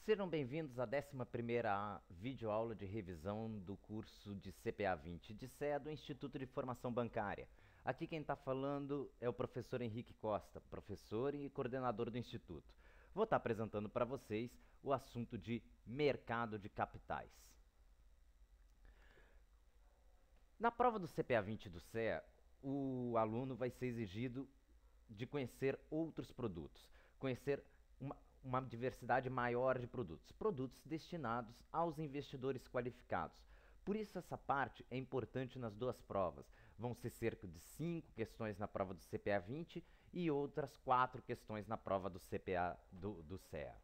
Sejam bem-vindos à 11ª videoaula de revisão do curso de CPA 20 de CE do Instituto de Formação Bancária. Aqui quem está falando é o professor Henrique Costa, professor e coordenador do Instituto. Vou estar apresentando para vocês o assunto de mercado de capitais. Na prova do CPA 20 do CE, o aluno vai ser exigido de conhecer outros produtos, conhecer uma diversidade maior de produtos destinados aos investidores qualificados. Por isso essa parte é importante nas duas provas. Vão ser cerca de 5 questões na prova do CPA 20 e outras 4 questões na prova do CPA do CEA.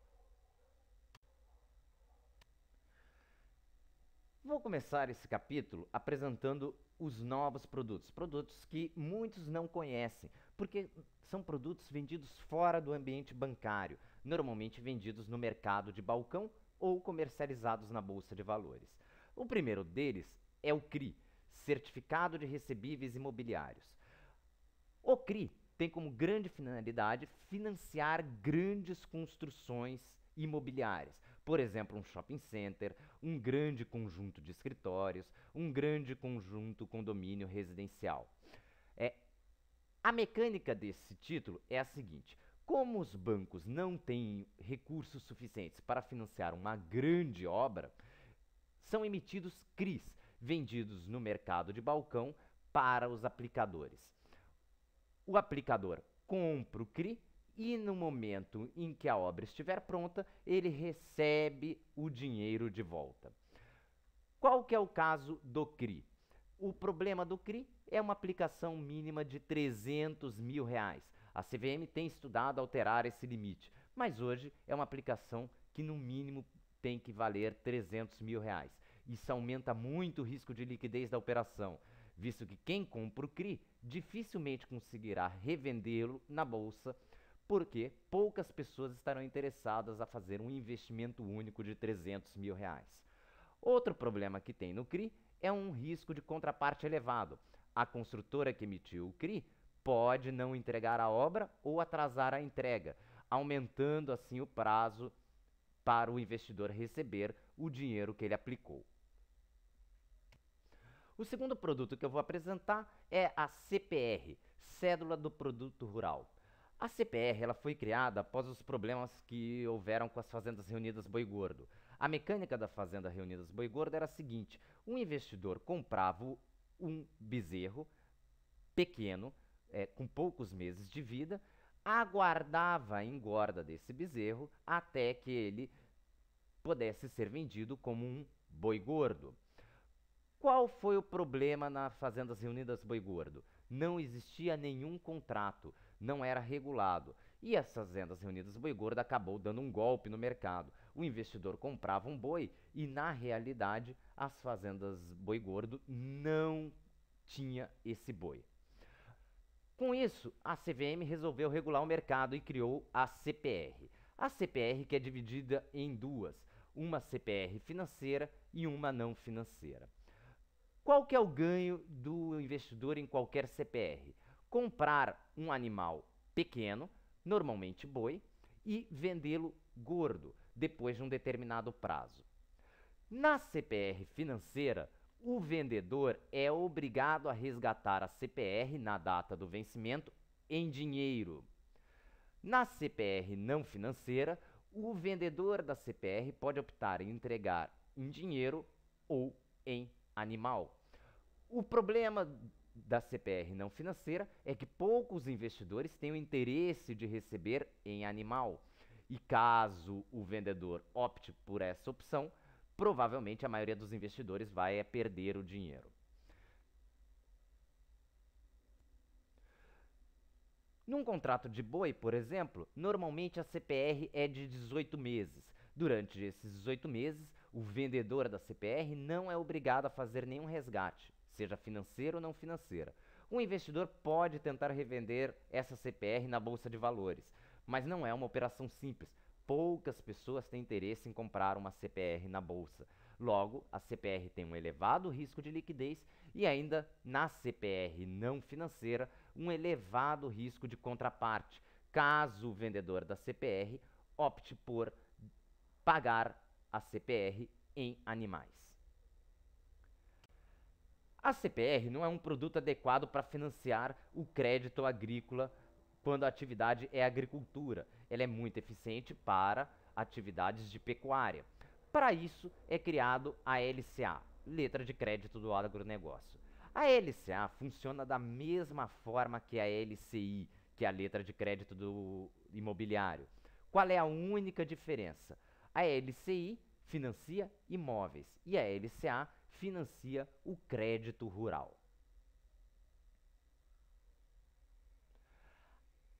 Vou começar esse capítulo apresentando os novos produtos que muitos não conhecem, porque são produtos vendidos fora do ambiente bancário, normalmente vendidos no mercado de balcão ou comercializados na Bolsa de Valores. O primeiro deles é o CRI, Certificado de Recebíveis Imobiliários. O CRI tem como grande finalidade financiar grandes construções imobiliárias. Por exemplo, um shopping center, um grande conjunto de escritórios, um grande conjunto condomínio residencial. A mecânica desse título é a seguinte: como os bancos não têm recursos suficientes para financiar uma grande obra, são emitidos CRIs, vendidos no mercado de balcão para os aplicadores. O aplicador compra o CRI e no momento em que a obra estiver pronta, ele recebe o dinheiro de volta. Qual que é o caso do CRI? O problema do CRI é uma aplicação mínima de R$300 mil. A CVM tem estudado alterar esse limite, mas hoje é uma aplicação que no mínimo tem que valer R$300 mil. Isso aumenta muito o risco de liquidez da operação, visto que quem compra o CRI dificilmente conseguirá revendê-lo na bolsa, porque poucas pessoas estarão interessadas a fazer um investimento único de R$300 mil. Outro problema que tem no CRI é um risco de contraparte elevado. A construtora que emitiu o CRI pode não entregar a obra ou atrasar a entrega, aumentando assim o prazo para o investidor receber o dinheiro que ele aplicou. O segundo produto que eu vou apresentar é a CPR, Cédula do Produto Rural. A CPR ela foi criada após os problemas que houveram com as fazendas reunidas Boi Gordo. A mecânica da fazenda reunidas Boi Gordo era a seguinte: um investidor comprava um bezerro pequeno, com poucos meses de vida, aguardava a engorda desse bezerro até que ele pudesse ser vendido como um boi gordo. Qual foi o problema nas Fazendas Reunidas Boi Gordo? Não existia nenhum contrato, não era regulado. E as Fazendas Reunidas Boi Gordo acabou dando um golpe no mercado. O investidor comprava um boi e, na realidade, as Fazendas Boi Gordo não tinha esse boi. Com isso, a CVM resolveu regular o mercado e criou a CPR. A CPR que é dividida em duas, uma CPR financeira e uma não financeira. Qual que é o ganho do investidor em qualquer CPR? Comprar um animal pequeno, normalmente boi, e vendê-lo gordo, depois de um determinado prazo. Na CPR financeira, o vendedor é obrigado a resgatar a CPR na data do vencimento em dinheiro. Na CPR não financeira, o vendedor da CPR pode optar em entregar em dinheiro ou em animal. O problema da CPR não financeira é que poucos investidores têm o interesse de receber em animal. E caso o vendedor opte por essa opção, provavelmente a maioria dos investidores vai perder o dinheiro. Num contrato de boi, por exemplo, normalmente a CPR é de 18 meses. Durante esses 18 meses, o vendedor da CPR não é obrigado a fazer nenhum resgate, seja financeiro ou não financeira. O investidor pode tentar revender essa CPR na Bolsa de Valores, mas não é uma operação simples. Poucas pessoas têm interesse em comprar uma CPR na Bolsa. Logo, a CPR tem um elevado risco de liquidez e ainda, na CPR não financeira, um elevado risco de contraparte, caso o vendedor da CPR opte por pagar a CPR em animais. A CPR não é um produto adequado para financiar o crédito agrícola quando a atividade é agricultura. Ela é muito eficiente para atividades de pecuária. Para isso é criado a LCA, Letra de Crédito do Agronegócio. A LCA funciona da mesma forma que a LCI, que é a Letra de Crédito do Imobiliário. Qual é a única diferença? A LCI financia imóveis e a LCA financia o crédito rural.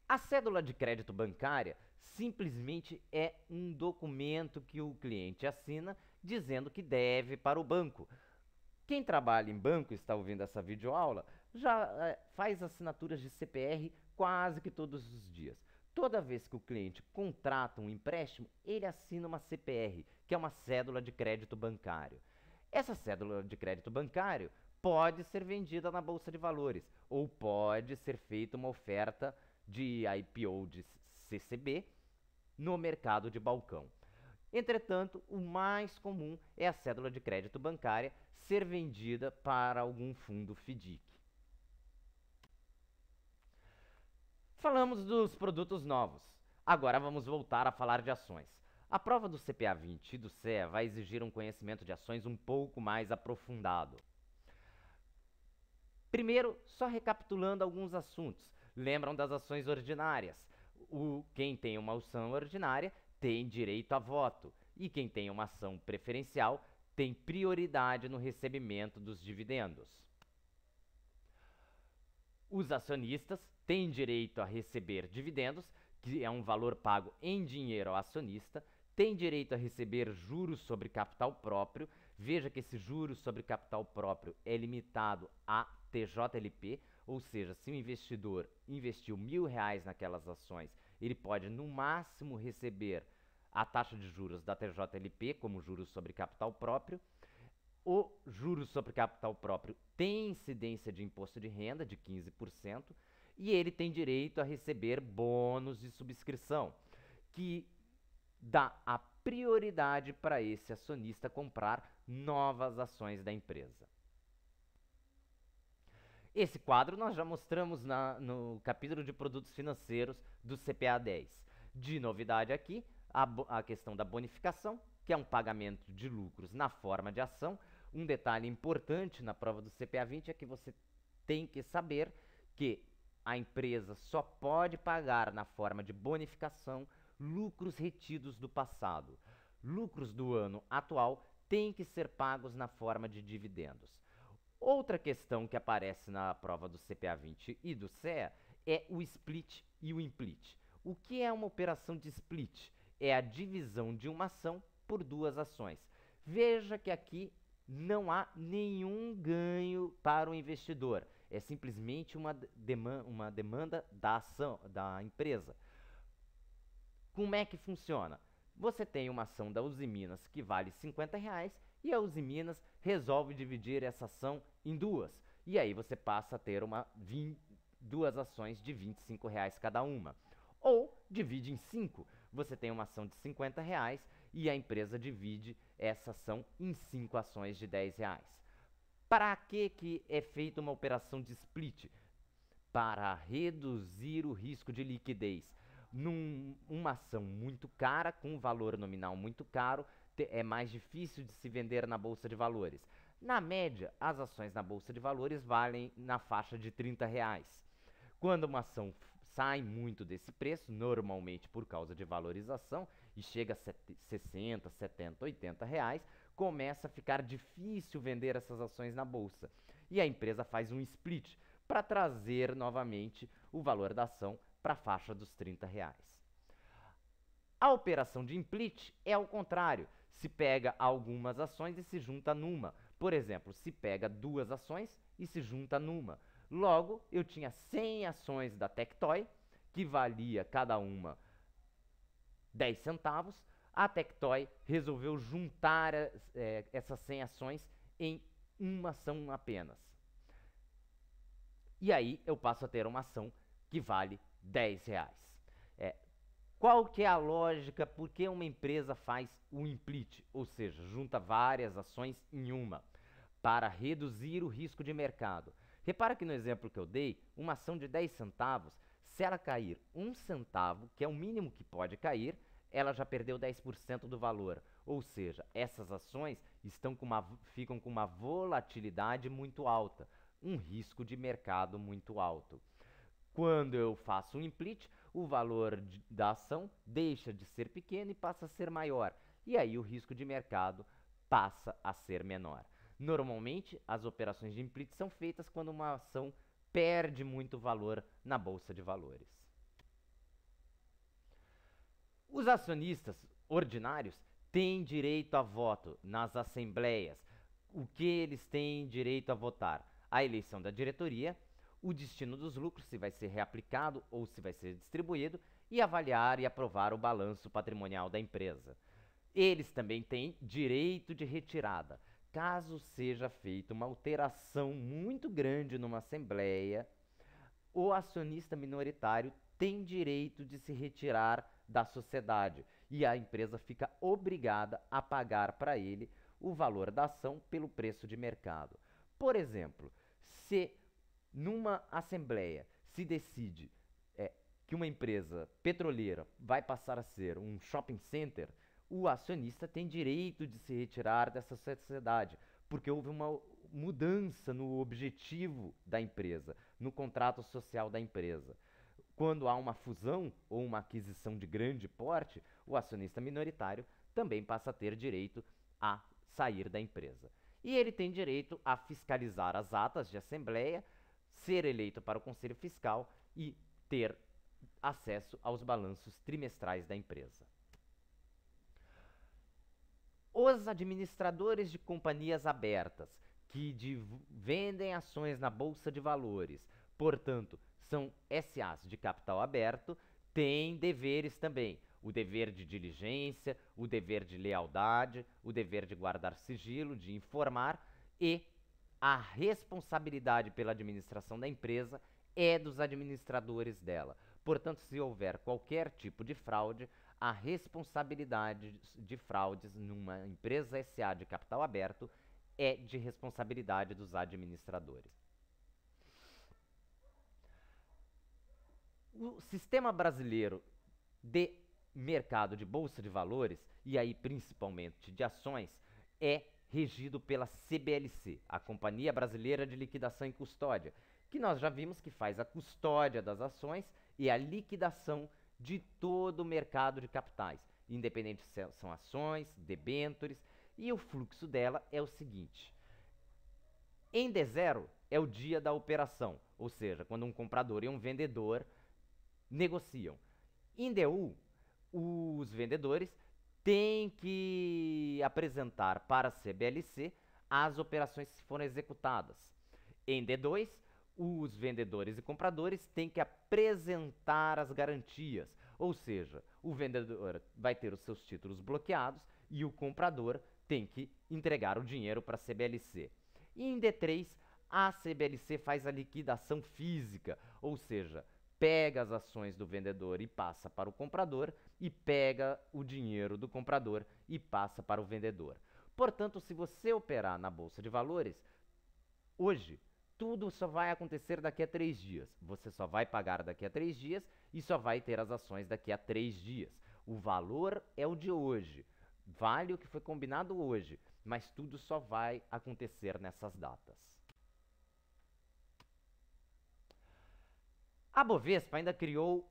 A cédula de crédito bancária simplesmente é um documento que o cliente assina dizendo que deve para o banco. Quem trabalha em banco e está ouvindo essa videoaula já faz assinaturas de CPR quase que todos os dias. Toda vez que o cliente contrata um empréstimo, ele assina uma CPR, que é uma cédula de crédito bancário. Essa cédula de crédito bancário pode ser vendida na Bolsa de Valores ou pode ser feita uma oferta de IPO de CCB no mercado de balcão. Entretanto, o mais comum é a cédula de crédito bancária ser vendida para algum fundo FDIC. Falamos dos produtos novos. Agora vamos voltar a falar de ações. A prova do CPA 20 e do CEA vai exigir um conhecimento de ações um pouco mais aprofundado. Primeiro, só recapitulando alguns assuntos. Lembram das ações ordinárias? Quem tem uma ação ordinária tem direito a voto e quem tem uma ação preferencial tem prioridade no recebimento dos dividendos. Os acionistas têm direito a receber dividendos, que é um valor pago em dinheiro ao acionista, têm direito a receber juros sobre capital próprio. Veja que esse juros sobre capital próprio é limitado a TJLP, ou seja, se o investidor investiu R$1.000 naquelas ações, ele pode no máximo receber a taxa de juros da TJLP como juros sobre capital próprio. O juros sobre capital próprio tem incidência de imposto de renda de 15% e ele tem direito a receber bônus de subscrição, que dá a prioridade para esse acionista comprar novas ações da empresa. Esse quadro nós já mostramos no capítulo de produtos financeiros do CPA 10. De novidade aqui, a questão da bonificação, que é um pagamento de lucros na forma de ação. Um detalhe importante na prova do CPA 20 é que você tem que saber que a empresa só pode pagar na forma de bonificação lucros retidos do passado. Lucros do ano atual têm que ser pagos na forma de dividendos. Outra questão que aparece na prova do CPA 20 e do CEA é o split e o implit. O que é uma operação de split? É a divisão de uma ação por duas ações. Veja que aqui não há nenhum ganho para o investidor. É simplesmente uma demanda da ação, da empresa. Como é que funciona? Você tem uma ação da Usiminas que vale R$50 e a Usiminas resolve dividir essa ação em duas. E aí você passa a ter duas ações de R$25 cada uma. Ou divide em 5. Você tem uma ação de R$50 e a empresa divide essa ação em 5 ações de R$10. Para que é feita uma operação de split? Para reduzir o risco de liquidez. Numa ação muito cara, com um valor nominal muito caro, é mais difícil de se vender na Bolsa de Valores. Na média, as ações na Bolsa de Valores valem na faixa de R$30. Quando uma ação sai muito desse preço, normalmente por causa de valorização, e chega a 60, 70, R$80, começa a ficar difícil vender essas ações na Bolsa. E a empresa faz um split para trazer novamente o valor da ação para a faixa dos R$30. A operação de implit é ao contrário. Se pega algumas ações e se junta numa. Por exemplo, se pega duas ações e se junta numa. Logo, eu tinha 100 ações da Tectoy, que valia cada uma 10 centavos. A Tectoy resolveu juntar essas 100 ações em uma ação apenas. E aí eu passo a ter uma ação que vale R$10. Qual que é a lógica? Por que uma empresa faz o implit, ou seja, junta várias ações em uma, para reduzir o risco de mercado? Repara que no exemplo que eu dei, uma ação de 10 centavos, se ela cair 1 centavo, que é o mínimo que pode cair, ela já perdeu 10% do valor. Ou seja, essas ações ficam com uma volatilidade muito alta, um risco de mercado muito alto. Quando eu faço um implit, o valor da ação deixa de ser pequeno e passa a ser maior. E aí o risco de mercado passa a ser menor. Normalmente, as operações de implit são feitas quando uma ação perde muito valor na bolsa de valores. Os acionistas ordinários têm direito a voto nas assembleias. O que eles têm direito a votar? A eleição da diretoria, o destino dos lucros, se vai ser reaplicado ou se vai ser distribuído, e avaliar e aprovar o balanço patrimonial da empresa. Eles também têm direito de retirada. Caso seja feita uma alteração muito grande numa assembleia, o acionista minoritário tem direito de se retirar da sociedade e a empresa fica obrigada a pagar para ele o valor da ação pelo preço de mercado. Por exemplo, se numa assembleia se decide que uma empresa petroleira vai passar a ser um shopping center, o acionista tem direito de se retirar dessa sociedade, porque houve uma mudança no objetivo da empresa, no contrato social da empresa. Quando há uma fusão ou uma aquisição de grande porte, o acionista minoritário também passa a ter direito a sair da empresa. E ele tem direito a fiscalizar as atas de assembleia, ser eleito para o conselho fiscal e ter acesso aos balanços trimestrais da empresa. Os administradores de companhias abertas, que vendem ações na bolsa de valores, portanto, são SAs de capital aberto, têm deveres também. O dever de diligência, o dever de lealdade, o dever de guardar sigilo, de informar, e a responsabilidade pela administração da empresa é dos administradores dela. Portanto, se houver qualquer tipo de fraude, a responsabilidade de fraudes numa empresa SA de capital aberto é de responsabilidade dos administradores. O sistema brasileiro de mercado de bolsa de valores, e aí principalmente de ações, é regido pela CBLC, a Companhia Brasileira de Liquidação e Custódia, que nós já vimos que faz a custódia das ações e a liquidação de todo o mercado de capitais, independente se são ações, debêntures, e o fluxo dela é o seguinte: em D0 é o dia da operação, ou seja, quando um comprador e um vendedor negociam. Em DU, os vendedores têm que apresentar para a CBLC as operações que foram executadas. Em D2, os vendedores e compradores têm que apresentar as garantias, ou seja, o vendedor vai ter os seus títulos bloqueados e o comprador tem que entregar o dinheiro para a CBLC. E em D3, a CBLC faz a liquidação física, ou seja, pega as ações do vendedor e passa para o comprador e pega o dinheiro do comprador e passa para o vendedor. Portanto, se você operar na Bolsa de Valores, hoje, tudo só vai acontecer daqui a 3 dias. Você só vai pagar daqui a 3 dias e só vai ter as ações daqui a 3 dias. O valor é o de hoje. Vale o que foi combinado hoje, mas tudo só vai acontecer nessas datas. A Bovespa ainda criou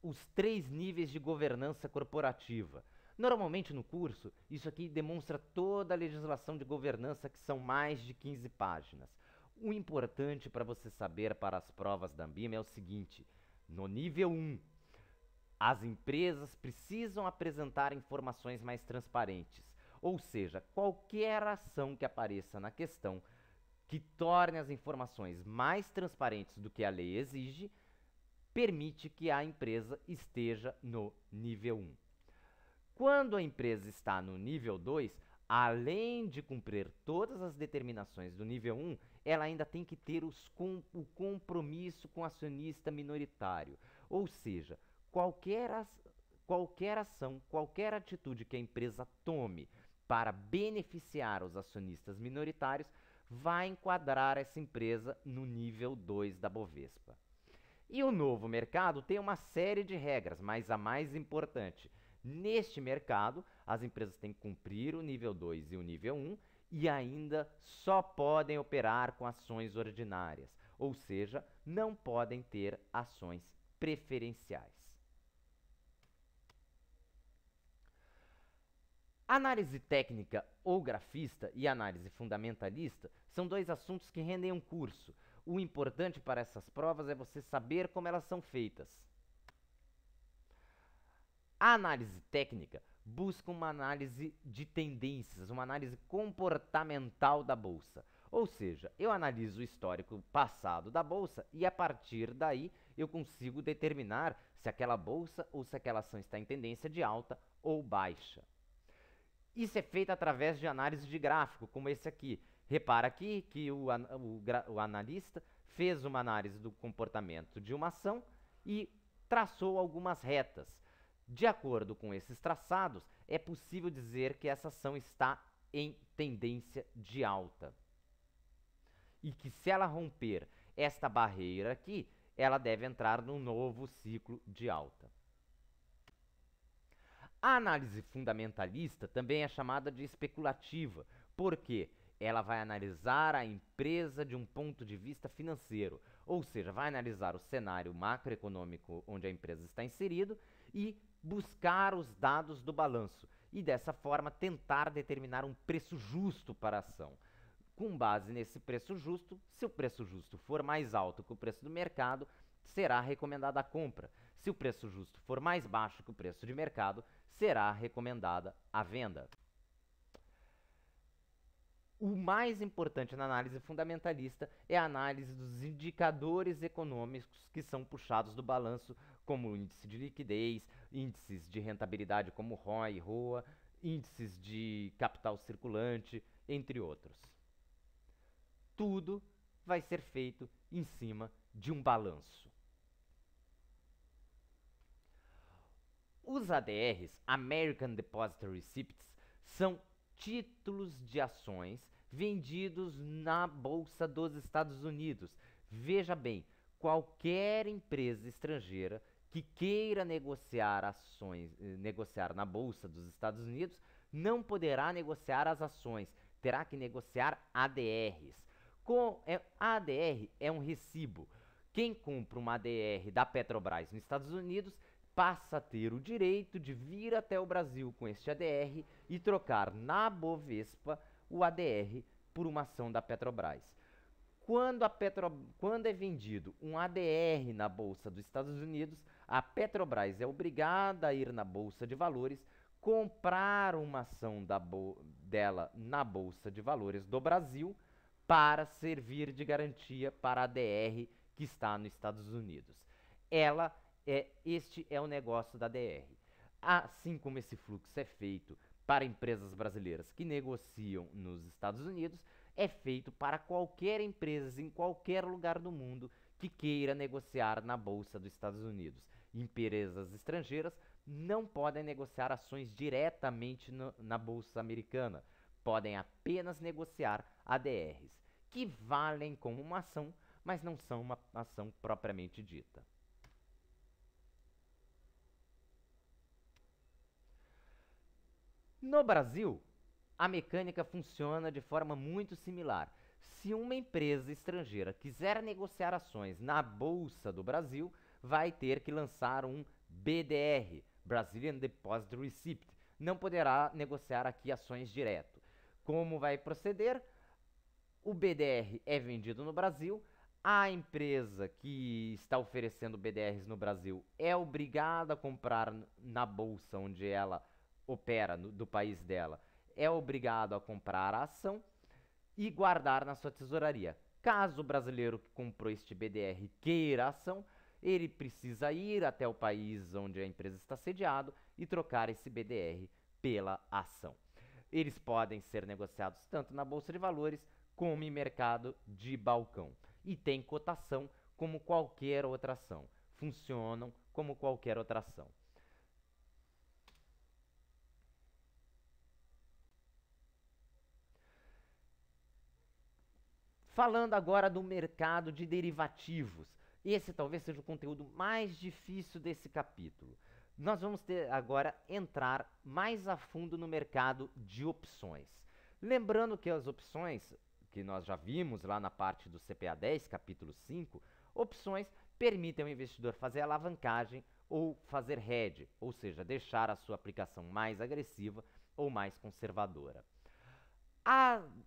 os 3 níveis de governança corporativa. Normalmente no curso, isso aqui demonstra toda a legislação de governança, que são mais de 15 páginas. O importante para você saber para as provas da Ambima é o seguinte: no nível 1, as empresas precisam apresentar informações mais transparentes, ou seja, qualquer ação que apareça na questão que torne as informações mais transparentes do que a lei exige, permite que a empresa esteja no nível 1. Quando a empresa está no nível 2, além de cumprir todas as determinações do nível 1, ela ainda tem que ter o compromisso com o acionista minoritário. Ou seja, qualquer qualquer ação, qualquer atitude que a empresa tome para beneficiar os acionistas minoritários vai enquadrar essa empresa no nível 2 da Bovespa. E o novo mercado tem uma série de regras, mas a mais importante, neste mercado, as empresas têm que cumprir o nível 2 e o nível 1 e ainda só podem operar com ações ordinárias, ou seja, não podem ter ações preferenciais. Análise técnica ou grafista e análise fundamentalista são dois assuntos que rendem um curso. O importante para essas provas é você saber como elas são feitas. A análise técnica busca uma análise de tendências, uma análise comportamental da bolsa. Ou seja, eu analiso o histórico passado da bolsa e a partir daí eu consigo determinar se aquela bolsa ou se aquela ação está em tendência de alta ou baixa. Isso é feito através de análise de gráfico, como esse aqui. Repara aqui que o analista fez uma análise do comportamento de uma ação e traçou algumas retas. De acordo com esses traçados, é possível dizer que essa ação está em tendência de alta. E que se ela romper esta barreira aqui, ela deve entrar num novo ciclo de alta. A análise fundamentalista também é chamada de especulativa, porque ela vai analisar a empresa de um ponto de vista financeiro, ou seja, vai analisar o cenário macroeconômico onde a empresa está inserida e buscar os dados do balanço e dessa forma tentar determinar um preço justo para a ação. Com base nesse preço justo, se o preço justo for mais alto que o preço do mercado, será recomendada a compra. Se o preço justo for mais baixo que o preço de mercado, será recomendada a venda. O mais importante na análise fundamentalista é a análise dos indicadores econômicos que são puxados do balanço, como o índice de liquidez, índices de rentabilidade como ROI e ROA, índices de capital circulante, entre outros. Tudo vai ser feito em cima de um balanço. Os ADRs, American Depository Receipts, são títulos de ações vendidos na Bolsa dos Estados Unidos. Veja bem, qualquer empresa estrangeira que queira negociar na Bolsa dos Estados Unidos não poderá negociar as ações, terá que negociar ADRs. ADR é um recibo. Quem compra uma ADR da Petrobras nos Estados Unidos passa a ter o direito de vir até o Brasil com este ADR e trocar na Bovespa o ADR por uma ação da Petrobras. Quando é vendido um ADR na Bolsa dos Estados Unidos, a Petrobras é obrigada a ir na Bolsa de Valores, comprar uma ação dela na Bolsa de Valores do Brasil para servir de garantia para a ADR que está nos Estados Unidos. Este é o negócio da ADR. Assim como esse fluxo é feito para empresas brasileiras que negociam nos Estados Unidos, é feito para qualquer empresa em qualquer lugar do mundo que queira negociar na Bolsa dos Estados Unidos. Empresas estrangeiras não podem negociar ações diretamente na Bolsa americana, podem apenas negociar ADRs, que valem como uma ação, mas não são uma ação propriamente dita. No Brasil, a mecânica funciona de forma muito similar. Se uma empresa estrangeira quiser negociar ações na Bolsa do Brasil, vai ter que lançar um BDR, Brazilian Deposit Receipt. Não poderá negociar aqui ações direto. Como vai proceder? O BDR é vendido no Brasil, a empresa que está oferecendo BDRs no Brasil é obrigada a comprar na bolsa onde ela opera, do país dela, é obrigado a comprar a ação e guardar na sua tesouraria. Caso o brasileiro que comprou este BDR queira a ação, ele precisa ir até o país onde a empresa está sediado e trocar esse BDR pela ação. Eles podem ser negociados tanto na Bolsa de Valores como em mercado de balcão. E tem cotação como qualquer outra ação. Funcionam como qualquer outra ação. Falando agora do mercado de derivativos, esse talvez seja o conteúdo mais difícil desse capítulo. Nós vamos ter agora entrar mais a fundo no mercado de opções. Lembrando que as opções, que nós já vimos lá na parte do CPA 10, capítulo 5, opções permitem ao investidor fazer alavancagem ou fazer hedge, ou seja, deixar a sua aplicação mais agressiva ou mais conservadora.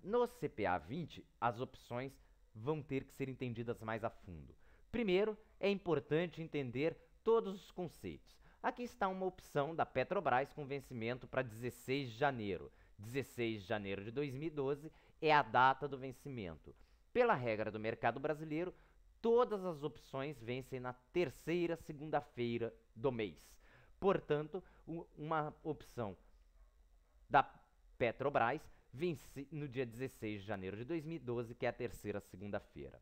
No CPA 20, as opções vão ter que ser entendidas mais a fundo. Primeiro, é importante entender todos os conceitos. Aqui está uma opção da Petrobras com vencimento para 16 de janeiro. 16 de janeiro de 2012 é a data do vencimento. Pela regra do mercado brasileiro, todas as opções vencem na terceira segunda-feira do mês. Portanto, uma opção da Petrobras vence no dia 16 de janeiro de 2012, que é a terceira segunda-feira.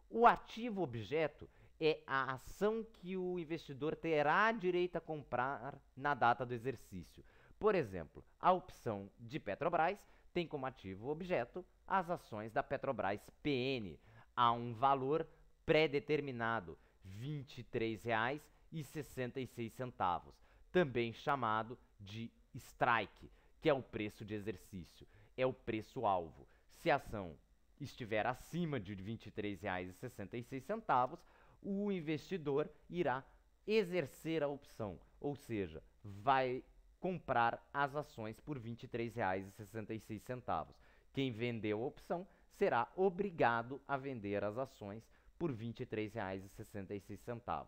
O ativo objeto é a ação que o investidor terá direito a comprar na data do exercício. Por exemplo, a opção de Petrobras tem como ativo objeto as ações da Petrobras PN a um valor pré-determinado, R$ 23,66, também chamado de strike, que é o preço de exercício, é o preço-alvo. Se a ação estiver acima de R$ 23,66, o investidor irá exercer a opção, ou seja, vai comprar as ações por R$ 23,66. Quem vendeu a opção será obrigado a vender as ações por R$ 23,66.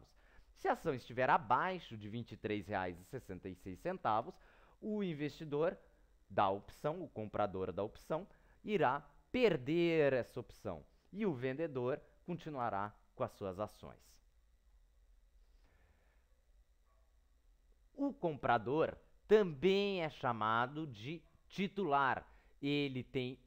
Se a ação estiver abaixo de R$ 23,66, o investidor da opção, o comprador da opção, irá perder essa opção e o vendedor continuará com as suas ações. O comprador também é chamado de titular. Ele tem,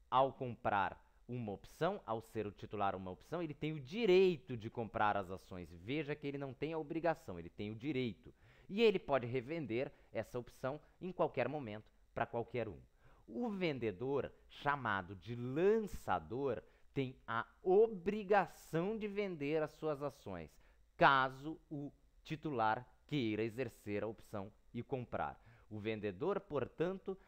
ao comprar uma opção, ao ser o titular uma opção, ele tem o direito de comprar as ações. Veja que ele não tem a obrigação, ele tem o direito. E ele pode revender essa opção em qualquer momento para qualquer um. O vendedor, chamado de lançador, tem a obrigação de vender as suas ações, caso o titular queira exercer a opção e comprar. O vendedor, portanto,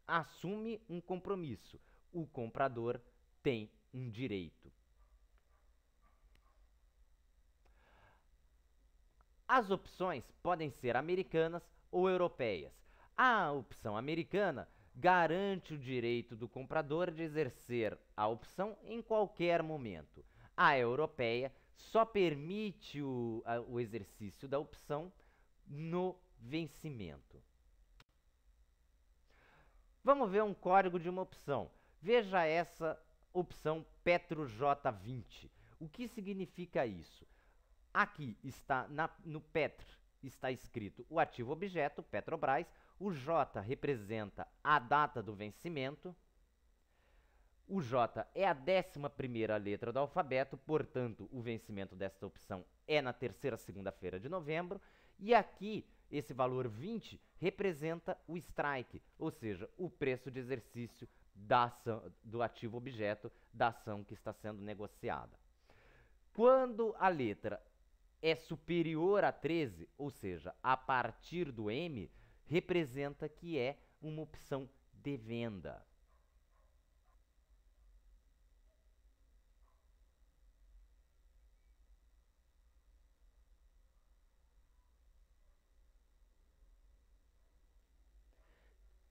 assume um compromisso. O comprador tem um direito. As opções podem ser americanas ou europeias. A opção americana garante o direito do comprador de exercer a opção em qualquer momento. A europeia só permite o exercício da opção no vencimento. Vamos ver um código de uma opção. Veja essa opção PetroJ20. O que significa isso? Aqui está no Petro está escrito o ativo objeto, Petrobras. O J representa a data do vencimento. O J é a 11ª letra do alfabeto, portanto, o vencimento desta opção é na terceira segunda-feira de novembro. E aqui, esse valor 20 representa o strike, ou seja, o preço de exercício da ação, do ativo objeto da ação que está sendo negociada. Quando a letra é superior a 13, ou seja, a partir do M, representa que é uma opção de venda.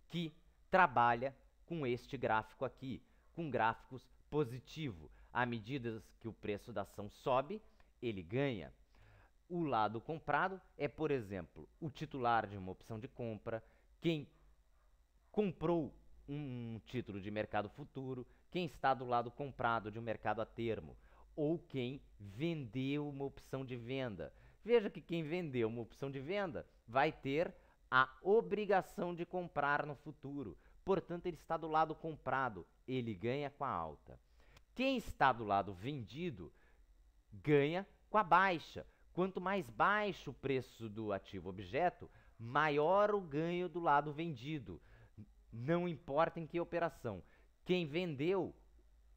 Que trabalha com este gráfico aqui, com gráficos positivos. À medida que o preço da ação sobe, ele ganha. O lado comprado é, por exemplo, o titular de uma opção de compra, quem comprou um título de mercado futuro, quem está do lado comprado de um mercado a termo, ou quem vendeu uma opção de venda. Veja que quem vendeu uma opção de venda vai ter a obrigação de comprar no futuro. Portanto, ele está do lado comprado, ele ganha com a alta. Quem está do lado vendido ganha com a baixa. Quanto mais baixo o preço do ativo objeto, maior o ganho do lado vendido. Não importa em que operação. Quem vendeu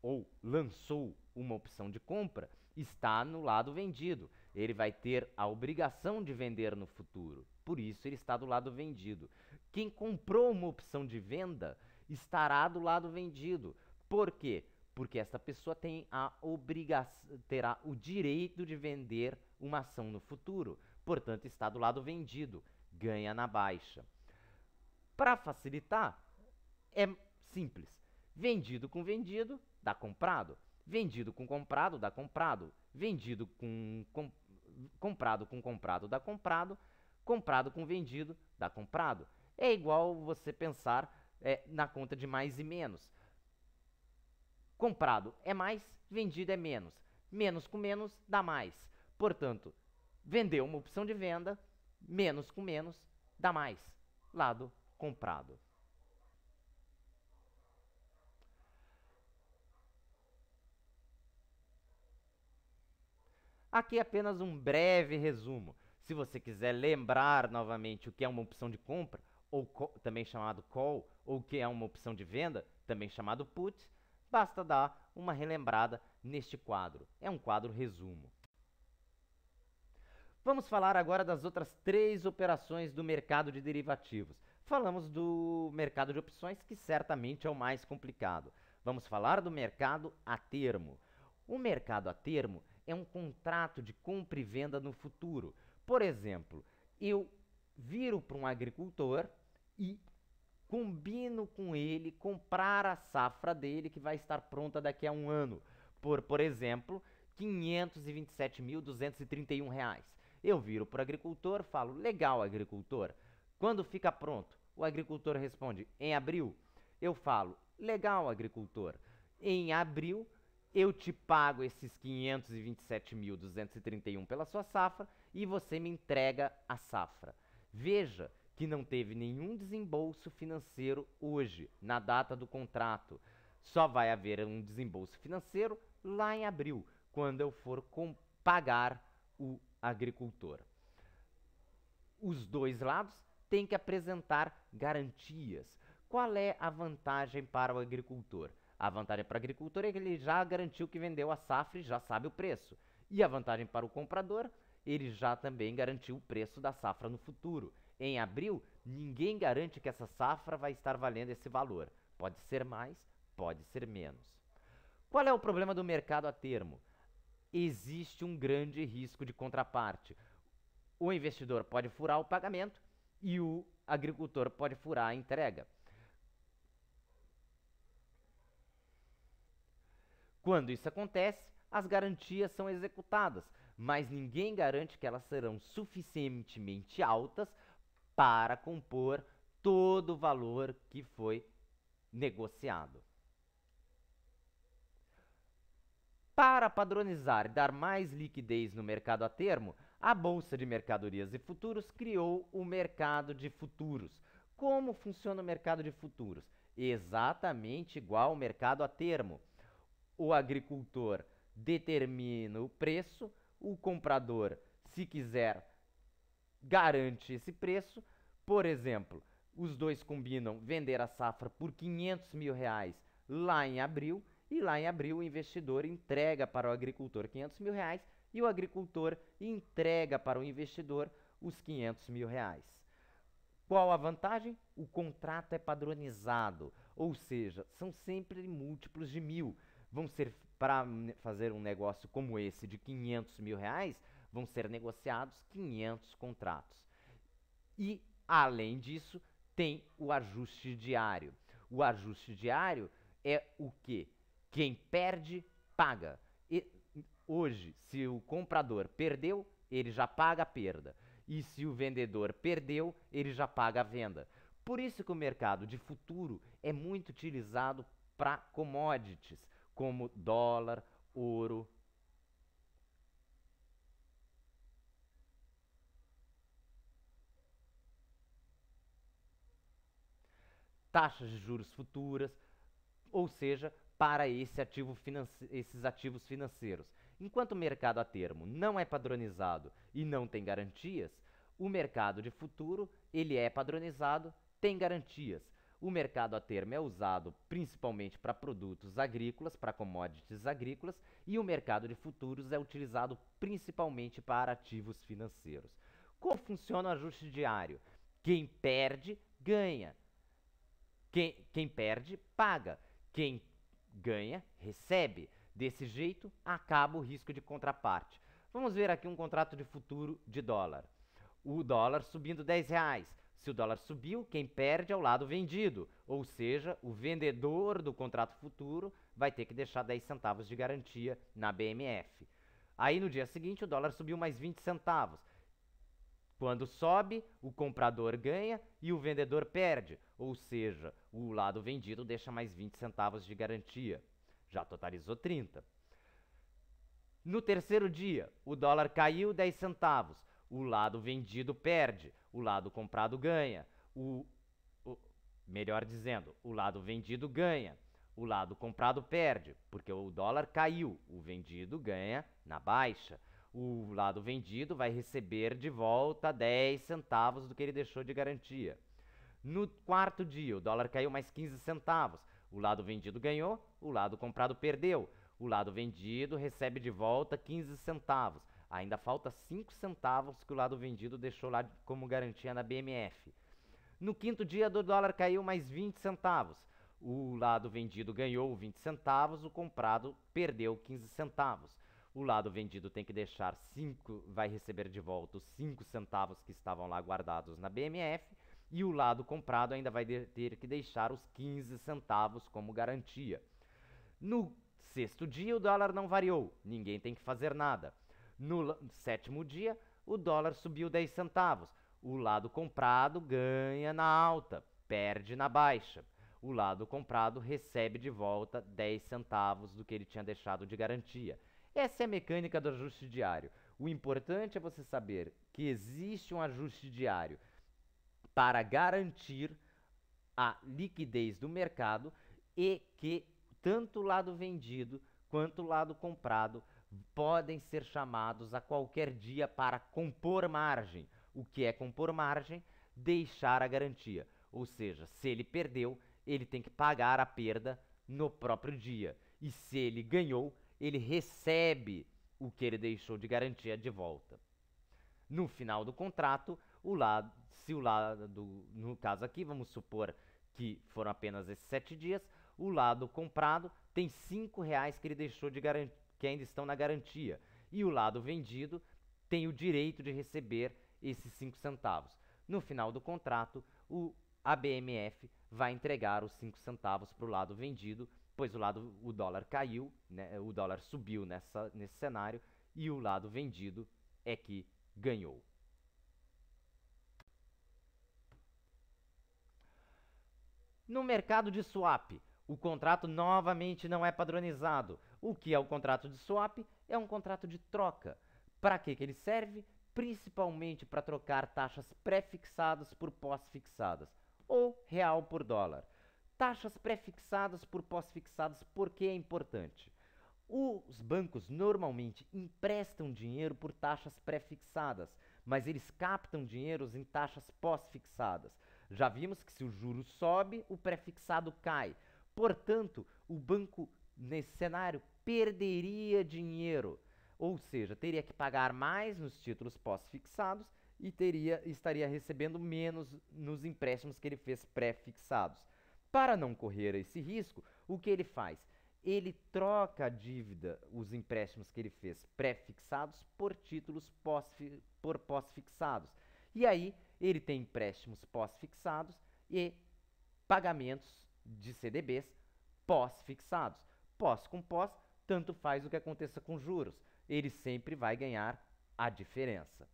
ou lançou uma opção de compra, está no lado vendido. Ele vai ter a obrigação de vender no futuro. Por isso, ele está do lado vendido. Quem comprou uma opção de venda estará do lado vendido. Por quê? Porque essa pessoa tem a obrigação, terá o direito de vender uma ação no futuro. Portanto, está do lado vendido. Ganha na baixa. Para facilitar, é simples. Vendido com vendido, dá comprado. Vendido com comprado, dá comprado. Vendido com comprado com comprado, dá comprado. Comprado com vendido, dá comprado. É igual você pensar na conta de mais e menos. Comprado é mais, vendido é menos. Menos com menos dá mais. Portanto, vendeu uma opção de venda, menos com menos dá mais. Lado comprado. Aqui é apenas um breve resumo. Se você quiser lembrar novamente o que é uma opção de compra, ou também chamado call, ou o que é uma opção de venda, também chamado put, basta dar uma relembrada neste quadro. É um quadro resumo. Vamos falar agora das outras 3 operações do mercado de derivativos. Falamos do mercado de opções, que certamente é o mais complicado. Vamos falar do mercado a termo. O mercado a termo é um contrato de compra e venda no futuro. Por exemplo, eu viro para um agricultor e combino com ele comprar a safra dele, que vai estar pronta daqui a um ano, por exemplo, R$ 527.231. Eu viro para o agricultor, falo, legal, agricultor, quando fica pronto? O agricultor responde, em abril. Eu falo, legal, agricultor, em abril eu te pago esses 527.231 pela sua safra e você me entrega a safra. Veja que não teve nenhum desembolso financeiro hoje, na data do contrato. Só vai haver um desembolso financeiro lá em abril, quando eu for pagar o agricultor. Os dois lados têm que apresentar garantias. Qual é a vantagem para o agricultor? A vantagem para o agricultor é que ele já garantiu que vendeu a safra e já sabe o preço. E a vantagem para o comprador, ele já também garantiu o preço da safra no futuro. Em abril, ninguém garante que essa safra vai estar valendo esse valor. Pode ser mais, pode ser menos. Qual é o problema do mercado a termo? Existe um grande risco de contraparte. O investidor pode furar o pagamento e o agricultor pode furar a entrega. Quando isso acontece, as garantias são executadas, mas ninguém garante que elas serão suficientemente altas para compor todo o valor que foi negociado. Para padronizar e dar mais liquidez no mercado a termo, a Bolsa de Mercadorias e Futuros criou o mercado de futuros. Como funciona o mercado de futuros? Exatamente igual ao mercado a termo. O agricultor determina o preço, o comprador, se quiser, garante esse preço. Por exemplo, os dois combinam vender a safra por R$ 500.000 lá em abril, e lá em abril o investidor entrega para o agricultor R$ 500.000 e o agricultor entrega para o investidor os R$ 500.000. Qual a vantagem? O contrato é padronizado, ou seja, são sempre múltiplos de 1.000. Vão ser, para fazer um negócio como esse de R$ 500.000, vão ser negociados 500 contratos. E, além disso, tem o ajuste diário. O ajuste diário é o quê? Quem perde, paga. E hoje, se o comprador perdeu, ele já paga a perda. E se o vendedor perdeu, ele já paga a venda. Por isso que o mercado de futuro é muito utilizado para commodities, como dólar, ouro. Taxas de juros futuras, ou seja, para esses ativos financeiros. Enquanto o mercado a termo não é padronizado e não tem garantias, o mercado de futuro ele é padronizado, tem garantias. O mercado a termo é usado principalmente para produtos agrícolas, para commodities agrícolas, e o mercado de futuros é utilizado principalmente para ativos financeiros. Como funciona o ajuste diário? Quem perde, ganha. Quem perde, paga. Quem ganha, recebe. Desse jeito, acaba o risco de contraparte. Vamos ver aqui um contrato de futuro de dólar. O dólar subindo R$ 10. Se o dólar subiu, quem perde é o lado vendido, ou seja, o vendedor do contrato futuro vai ter que deixar 10 centavos de garantia na BMF. Aí no dia seguinte o dólar subiu mais 20 centavos. Quando sobe, o comprador ganha e o vendedor perde, ou seja, o lado vendido deixa mais 20 centavos de garantia. Já totalizou 30. No terceiro dia, o dólar caiu 10 centavos. O lado vendido perde, o lado comprado ganha. Melhor dizendo, o lado vendido ganha, o lado comprado perde, porque o dólar caiu, o vendido ganha na baixa. O lado vendido vai receber de volta 10 centavos do que ele deixou de garantia. No quarto dia, o dólar caiu mais 15 centavos. O lado vendido ganhou, o lado comprado perdeu. O lado vendido recebe de volta 15 centavos. Ainda falta 5 centavos que o lado vendido deixou lá como garantia na BMF. No quinto dia, o dólar caiu mais 20 centavos. O lado vendido ganhou 20 centavos, o comprado perdeu 15 centavos. O lado vendido tem que deixar 5, vai receber de volta os 5 centavos que estavam lá guardados na BMF. E o lado comprado ainda vai ter que deixar os 15 centavos como garantia. No sexto dia, o dólar não variou, ninguém tem que fazer nada. No sétimo dia, o dólar subiu 10 centavos. O lado comprado ganha na alta, perde na baixa. O lado comprado recebe de volta 10 centavos do que ele tinha deixado de garantia. Essa é a mecânica do ajuste diário. O importante é você saber que existe um ajuste diário para garantir a liquidez do mercado e que tanto o lado vendido quanto o lado comprado podem ser chamados a qualquer dia para compor margem. O que é compor margem? Deixar a garantia. Ou seja, se ele perdeu, ele tem que pagar a perda no próprio dia. E se ele ganhou, ele recebe o que ele deixou de garantia de volta. No final do contrato, no caso aqui, vamos supor que foram apenas esses 7 dias, o lado comprado tem R$ 5 que ele deixou de garantia, que ainda estão na garantia. E o lado vendido tem o direito de receber esses 5 centavos. No final do contrato, a BMF vai entregar os 5 centavos para o lado vendido, pois o dólar caiu, né, o dólar subiu nesse cenário, e o lado vendido é que ganhou. No mercado de swap, o contrato novamente não é padronizado. O que é o contrato de swap? É um contrato de troca. Para que ele serve? Principalmente para trocar taxas pré-fixadas por pós-fixadas, ou real por dólar. Taxas pré-fixadas por pós-fixadas, por que é importante? Os bancos normalmente emprestam dinheiro por taxas pré-fixadas, mas eles captam dinheiros em taxas pós-fixadas. Já vimos que se o juro sobe, o pré-fixado cai. Portanto, o banco, nesse cenário, perderia dinheiro, ou seja, teria que pagar mais nos títulos pós-fixados e estaria recebendo menos nos empréstimos que ele fez pré-fixados. Para não correr esse risco, o que ele faz? Ele troca a dívida, os empréstimos que ele fez pré-fixados, por títulos pós-fixados. E aí, ele tem empréstimos pós-fixados e pagamentos de CDBs pós-fixados. Pós com pós, tanto faz o que aconteça com juros. Ele sempre vai ganhar a diferença.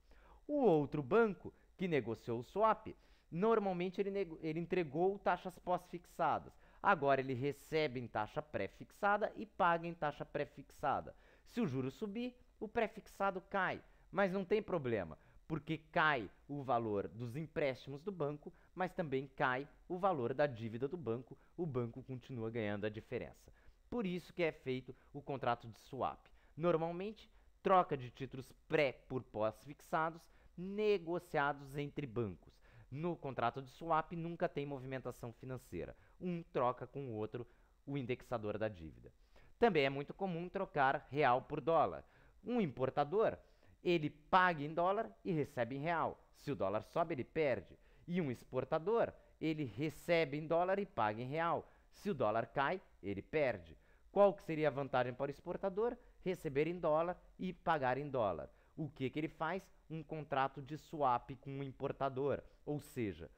O outro banco que negociou o swap, normalmente ele entregou taxas pós-fixadas. Agora ele recebe em taxa pré-fixada e paga em taxa pré-fixada. Se o juro subir, o pré-fixado cai, mas não tem problema, porque cai o valor dos empréstimos do banco, mas também cai o valor da dívida do banco, o banco continua ganhando a diferença. Por isso que é feito o contrato de swap. Normalmente, troca de títulos pré por pós-fixados, negociados entre bancos. No contrato de swap nunca tem movimentação financeira. Um troca com o outro o indexador da dívida. Também é muito comum trocar real por dólar. Um importador, ele paga em dólar e recebe em real. Se o dólar sobe, ele perde. E um exportador, ele recebe em dólar e paga em real. Se o dólar cai, ele perde. Qual que seria a vantagem para o exportador? Receber em dólar e pagar em dólar. O que ele faz? Um contrato de swap com o importador. Ou seja,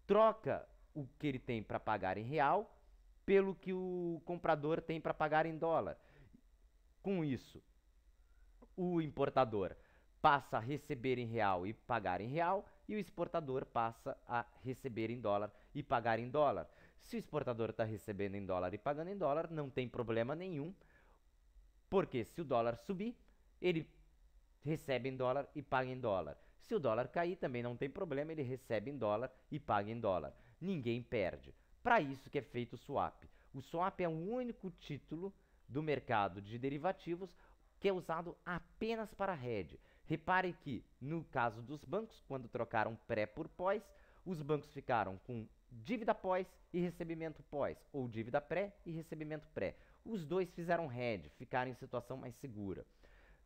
troca o que ele tem para pagar em real pelo que o comprador tem para pagar em dólar. Com isso, o importador passa a receber em real e pagar em real, e o exportador passa a receber em dólar e pagar em dólar. Se o exportador está recebendo em dólar e pagando em dólar, não tem problema nenhum, porque se o dólar subir, ele recebe em dólar e paga em dólar. Se o dólar cair, também não tem problema, ele recebe em dólar e paga em dólar. Ninguém perde. Para isso que é feito o swap. O swap é o único título do mercado de derivativos que é usado apenas para hedge. Repare que, no caso dos bancos, quando trocaram pré por pós, os bancos ficaram com dívida pós e recebimento pós, ou dívida pré e recebimento pré. Os dois fizeram hedge, ficaram em situação mais segura.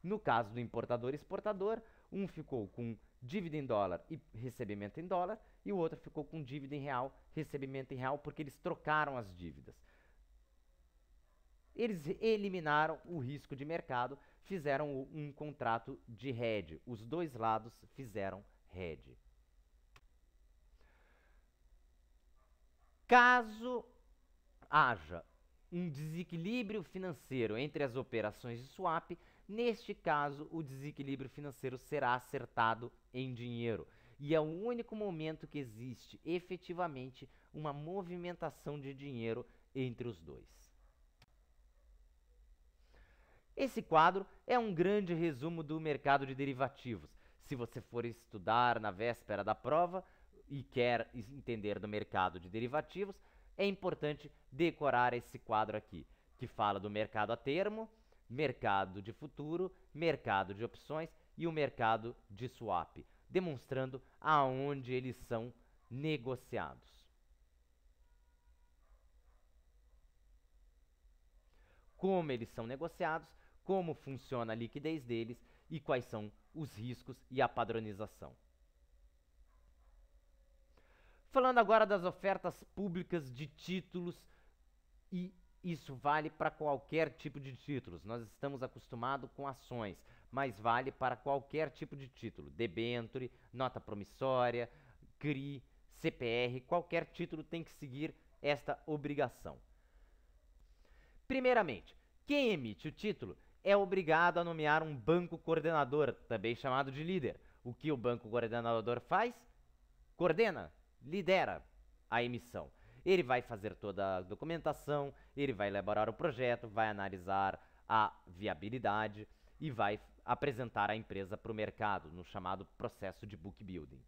No caso do importador e exportador, um ficou com dívida em dólar e recebimento em dólar, e o outro ficou com dívida em real, recebimento em real, porque eles trocaram as dívidas. Eles eliminaram o risco de mercado, fizeram um contrato de hedge. Os dois lados fizeram hedge. Caso haja um desequilíbrio financeiro entre as operações de swap, neste caso o desequilíbrio financeiro será acertado em dinheiro. E é o único momento que existe efetivamente uma movimentação de dinheiro entre os dois. Esse quadro é um grande resumo do mercado de derivativos. Se você for estudar na véspera da prova e quer entender do mercado de derivativos, é importante decorar esse quadro aqui, que fala do mercado a termo, mercado de futuro, mercado de opções e o mercado de swap, demonstrando aonde eles são negociados. Como eles são negociados, como funciona a liquidez deles e quais são os riscos e a padronização. Falando agora das ofertas públicas de títulos, e isso vale para qualquer tipo de títulos. Nós estamos acostumados com ações, mas vale para qualquer tipo de título. Debênture, nota promissória, CRI, CPR, qualquer título tem que seguir esta obrigação. Primeiramente, quem emite o título é obrigado a nomear um banco coordenador, também chamado de líder. O que o banco coordenador faz? Coordena, lidera a emissão. Ele vai fazer toda a documentação, ele vai elaborar o projeto, vai analisar a viabilidade e vai apresentar a empresa para o mercado, no chamado processo de book building.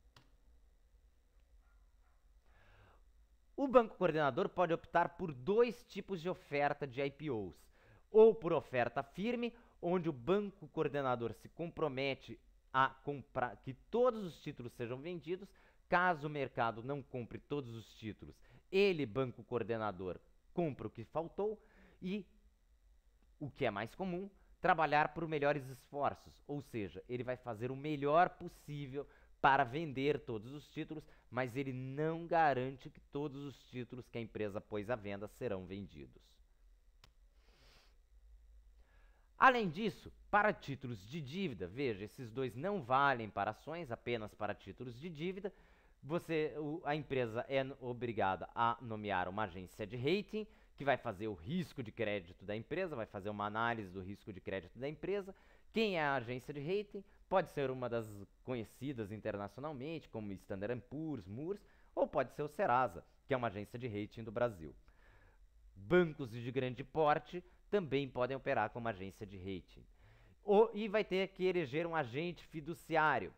O banco coordenador pode optar por dois tipos de oferta de IPOs. Ou por oferta firme, onde o banco coordenador se compromete a comprar que todos os títulos sejam vendidos. Caso o mercado não compre todos os títulos, ele, banco coordenador, compra o que faltou. E, o que é mais comum, trabalhar por melhores esforços, ou seja, ele vai fazer o melhor possível para vender todos os títulos, mas ele não garante que todos os títulos que a empresa pôs à venda serão vendidos. Além disso, para títulos de dívida, veja, esses dois não valem para ações, apenas para títulos de dívida. A empresa é obrigada a nomear uma agência de rating, que vai fazer o risco de crédito da empresa, vai fazer uma análise do risco de crédito da empresa. Quem é a agência de rating? Pode ser uma das conhecidas internacionalmente, como Standard & Poor's, Moores, ou pode ser o Serasa, que é uma agência de rating do Brasil. Bancos de grande porte também podem operar como agência de rating. E vai ter que eleger um agente fiduciário.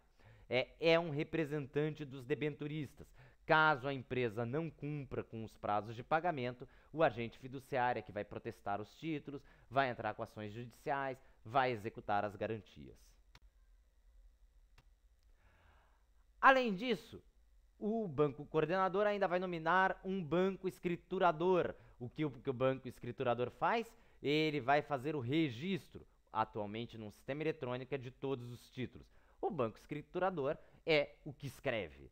É um representante dos debenturistas. Caso a empresa não cumpra com os prazos de pagamento, o agente fiduciário é que vai protestar os títulos, vai entrar com ações judiciais, vai executar as garantias. Além disso, O banco coordenador ainda vai nominar um banco escriturador. O que o banco escriturador faz? Ele vai fazer o registro, atualmente num sistema eletrônico, de todos os títulos. O banco escriturador é o que escreve.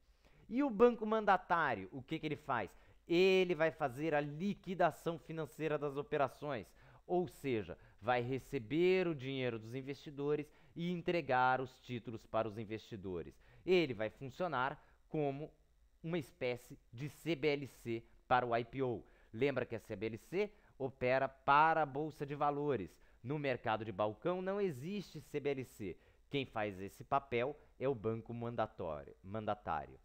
E o banco mandatário, o que ele faz? Ele vai fazer a liquidação financeira das operações, ou seja, vai receber o dinheiro dos investidores e entregar os títulos para os investidores. Ele vai funcionar como uma espécie de CBLC para o IPO. Lembra que a CBLC opera para a Bolsa de Valores. No mercado de balcão não existe CBLC. Quem faz esse papel é o banco mandatário.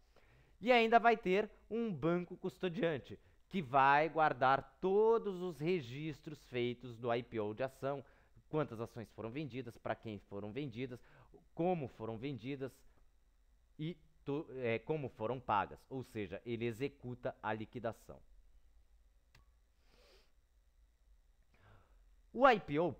E ainda vai ter um banco custodiante, que vai guardar todos os registros feitos do IPO de ação, quantas ações foram vendidas, para quem foram vendidas, como foram vendidas e como foram pagas, ou seja, ele executa a liquidação. O IPO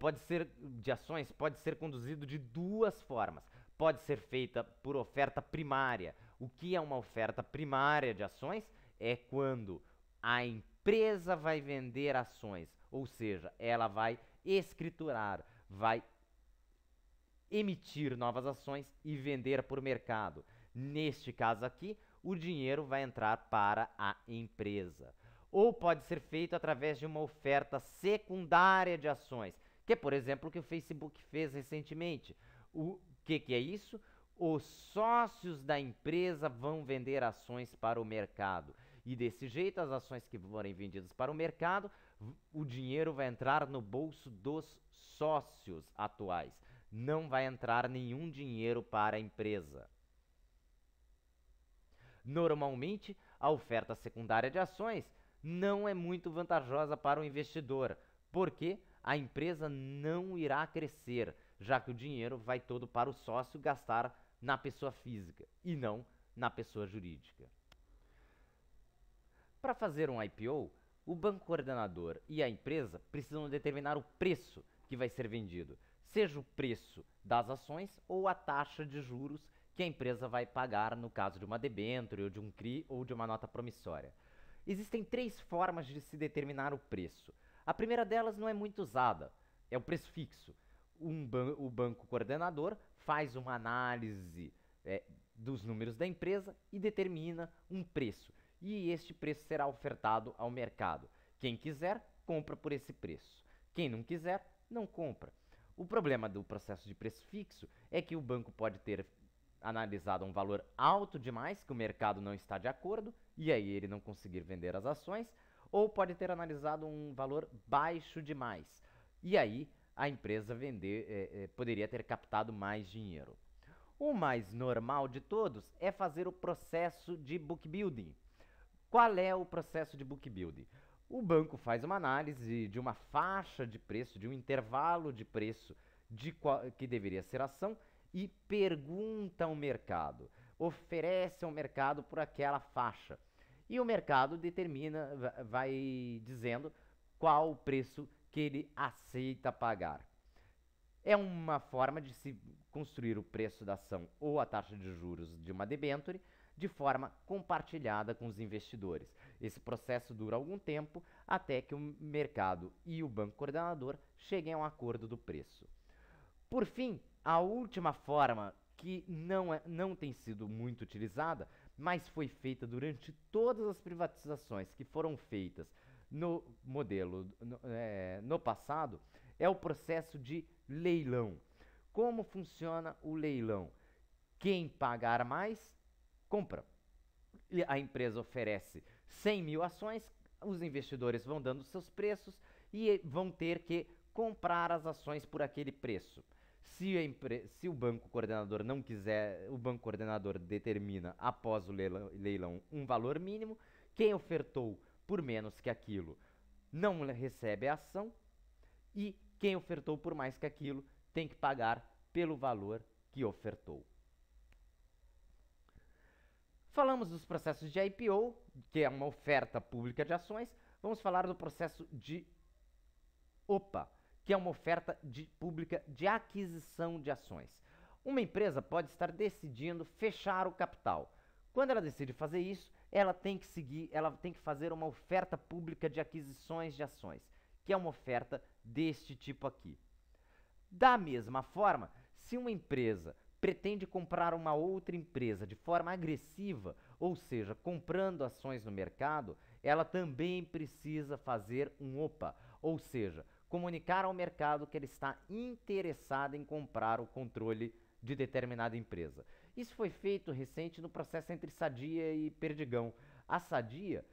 de ações pode ser conduzido de duas formas. Pode ser feita por oferta primária. O que é uma oferta primária de ações? É quando a empresa vai vender ações, ou seja, ela vai escriturar, vai emitir novas ações e vender por mercado. Neste caso aqui, o dinheiro vai entrar para a empresa. Ou pode ser feito através de uma oferta secundária de ações, que é, por exemplo, o que o Facebook fez recentemente. O que é isso? Os sócios da empresa vão vender ações para o mercado. E desse jeito, as ações que forem vendidas para o mercado, o dinheiro vai entrar no bolso dos sócios atuais. Não vai entrar nenhum dinheiro para a empresa. Normalmente, a oferta secundária de ações não é muito vantajosa para o investidor, porque a empresa não irá crescer, já que o dinheiro vai todo para o sócio gastar na pessoa física e não na pessoa jurídica. Para fazer um IPO, o banco coordenador e a empresa precisam determinar o preço que vai ser vendido, seja o preço das ações ou a taxa de juros que a empresa vai pagar no caso de uma debênture ou de um CRI ou de uma nota promissória. Existem 3 formas de se determinar o preço. A primeira delas não é muito usada, é o preço fixo. O banco coordenador faz uma análise dos números da empresa e determina um preço. E este preço será ofertado ao mercado. Quem quiser, compra por esse preço. Quem não quiser, não compra. O problema do processo de preço fixo é que o banco pode ter analisado um valor alto demais, que o mercado não está de acordo, e aí ele não conseguir vender as ações, ou pode ter analisado um valor baixo demais, e aí a empresa poderia ter captado mais dinheiro. O mais normal de todos é fazer o processo de book building. Qual é o processo de book building? O banco faz uma análise de uma faixa de preço, de um intervalo de preço que deveria ser ação, e pergunta ao mercado, oferece ao mercado por aquela faixa. E o mercado determina, vai dizendo qual o preço que ele aceita pagar. É uma forma de se construir o preço da ação ou a taxa de juros de uma debênture de forma compartilhada com os investidores. Esse processo dura algum tempo até que o mercado e o banco coordenador cheguem a um acordo do preço. Por fim, a última forma, que não tem sido muito utilizada, mas foi feita durante todas as privatizações que foram feitas no modelo no passado, é o processo de leilão. Como funciona o leilão? Quem pagar mais, compra. A empresa oferece 100 mil ações, os investidores vão dando seus preços e vão ter que comprar as ações por aquele preço. Se o banco coordenador não quiser, o banco coordenador determina após o leilão um valor mínimo. Quem ofertou por menos que aquilo não recebe a ação, e quem ofertou por mais que aquilo tem que pagar pelo valor que ofertou. Falamos dos processos de IPO, que é uma oferta pública de ações. Vamos falar do processo de OPA, que é uma oferta pública de aquisição de ações. Uma empresa pode estar decidindo fechar o capital. Quando ela decide fazer isso, ela tem que fazer uma oferta pública de aquisições de ações, que é uma oferta deste tipo aqui. Da mesma forma, se uma empresa pretende comprar uma outra empresa de forma agressiva, ou seja, comprando ações no mercado, ela também precisa fazer um OPA, ou seja, comunicar ao mercado que ela está interessada em comprar o controle de determinada empresa. Isso foi feito recente no processo entre Sadia e Perdigão. A Sadia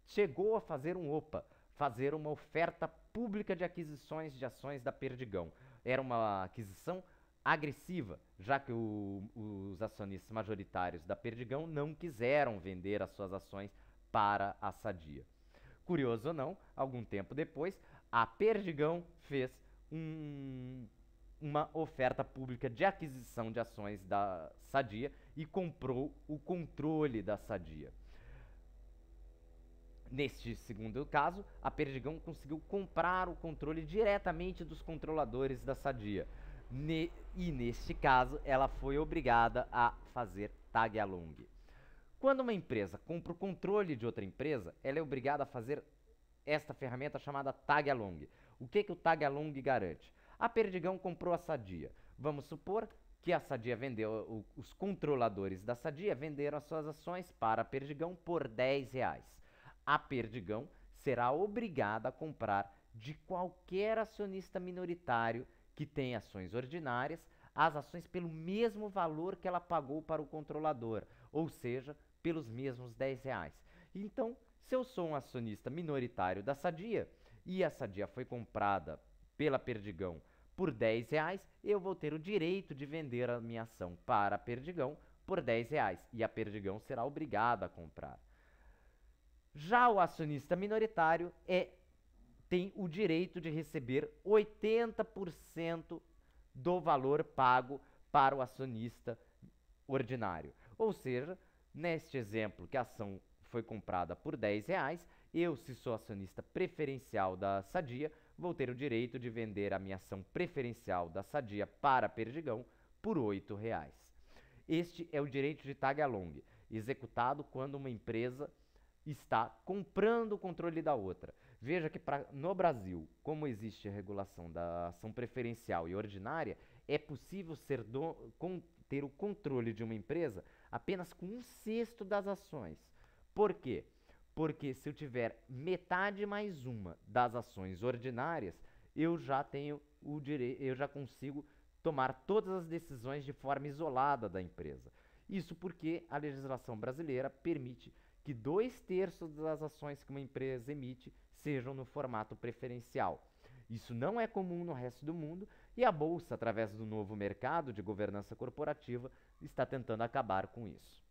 chegou a fazer um OPA, fazer uma oferta pública de aquisições de ações da Perdigão. Era uma aquisição agressiva, já que os acionistas majoritários da Perdigão não quiseram vender as suas ações para a Sadia. Curioso ou não, algum tempo depois, a Perdigão fez uma oferta pública de aquisição de ações da Sadia e comprou o controle da Sadia. Neste segundo caso, a Perdigão conseguiu comprar o controle diretamente dos controladores da Sadia. E neste caso, ela foi obrigada a fazer tag along. Quando uma empresa compra o controle de outra empresa, ela é obrigada a fazer esta ferramenta chamada tag along. O que o tag along garante? A Perdigão comprou a Sadia. Vamos supor que a Sadia vendeu, os controladores da Sadia venderam as suas ações para a Perdigão por R$10. A Perdigão será obrigada a comprar de qualquer acionista minoritário que tem ações ordinárias, as ações pelo mesmo valor que ela pagou para o controlador, ou seja, pelos mesmos R$10. Então, se eu sou um acionista minoritário da Sadia e a Sadia foi comprada pela Perdigão por R$10, eu vou ter o direito de vender a minha ação para a Perdigão por R$10 e a Perdigão será obrigada a comprar. Já o acionista minoritário tem o direito de receber 80% do valor pago para o acionista ordinário. Ou seja, neste exemplo que a ação foi comprada por R$10, eu, se sou acionista preferencial da Sadia, vou ter o direito de vender a minha ação preferencial da Sadia para a Perdigão por R$8. Este é o direito de tag along, executado quando uma empresa está comprando o controle da outra. Veja que no Brasil, como existe a regulação da ação preferencial e ordinária, é possível ter o controle de uma empresa apenas com 1/6 das ações. Por quê? Porque se eu tiver metade mais uma das ações ordinárias, eu já tenho eu já consigo tomar todas as decisões de forma isolada da empresa. Isso porque a legislação brasileira permite que 2/3 das ações que uma empresa emite sejam no formato preferencial. Isso não é comum no resto do mundo e a Bolsa, através do novo mercado de governança corporativa, está tentando acabar com isso.